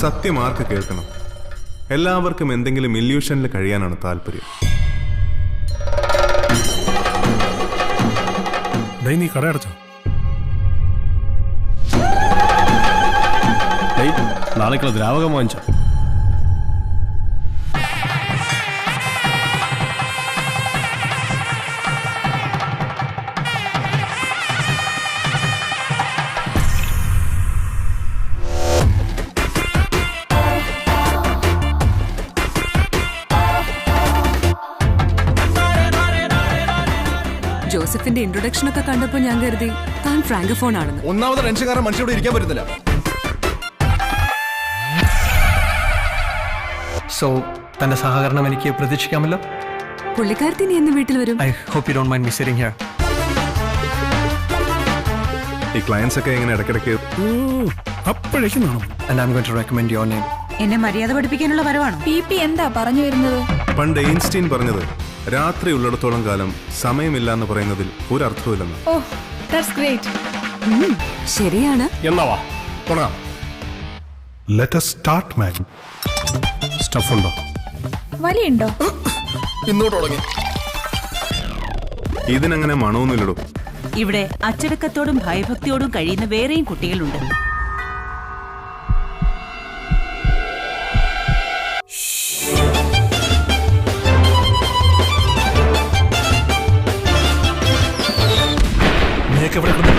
സത്യം ആർക്ക് കേൾക്കണം? എല്ലാവർക്കും എന്തെങ്കിലും ഇല്യൂഷനിൽ കഴിയാനാണ് താല്പര്യം. നീ കട അടച്ചോ? നാളേക്കുള്ള ദ്രാവകം വാങ്ങിച്ചോ? ജോസഫിന്റെ ഇൻട്രൊഡക്ഷൻ ഒക്കെ കണ്ടപ്പോ ഞാൻ കരുതി താൻ ഫ്രാങ്കോഫോൺ ആണെന്ന്. ഒന്നാമത് ടെൻഷൻകാരൻ മനുഷ്യരോട് ഇരിക്കാൻ പറ്റുന്നില്ല. സോ തന്റെ സഹകരണം എനിക്ക് പ്രതീക്ഷിക്കാമല്ലോ. പുള്ളിക്കാരത്തി നീ എന്ന് വീട്ടിൽ വരും? I hope you don't mind me sitting here. ഈ ക്ലയൻസ് ഒക്കെ എങ്ങനെ ഇടയ്ക്കിടയ്ക്ക് അപ്പോഴേക്കും and I am going to recommend your name. എന്നെ മര്യാദ പഠിപ്പിക്കാനുള്ള വരവാണോ? പി എന്താ പറഞ്ഞു വരുന്നത്? പണ്ട് എയിൻസ്റ്റീൻ പറഞ്ഞത് രാത്രി ഉള്ളിടത്തോളം കാലം സമയമില്ല എന്ന് പറയുന്നതിൽ ഒരർത്ഥമില്ലെന്ന്. ഓ ദാറ്റ്സ് ഗ്രേറ്റ്. ശരിയാണ്. എന്നാവാ തുടങ്ങാം. Let us start, man. Stuff ഉണ്ടോ? വലിയുണ്ടോ? ഇന്നോട്ട് തുടങ്ങി. ഇതിനങ്ങനെ മണമൊന്നുമില്ലടോ. ഇവിടെ അച്ചടക്കത്തോടും ഭയഭക്തിയോടും കഴിയുന്ന വേറെയും കുട്ടികളുണ്ട്.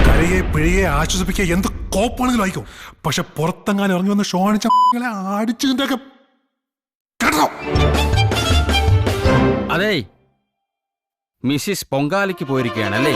കരയെ പിഴയെ ആശ്വസിപ്പിക്കുക എന്ത് കോപ്പാണെങ്കിലും ആയിക്കോ. പക്ഷെ പുറത്തെങ്ങാനും ഇറങ്ങി വന്ന് ഷോ അടിച്ച അടിച്ചതിന്റെ കേട്ടോ. അതെ, മിസ്സിസ് പൊങ്കാലയ്ക്ക് പോയിരിക്കുകയാണല്ലേ?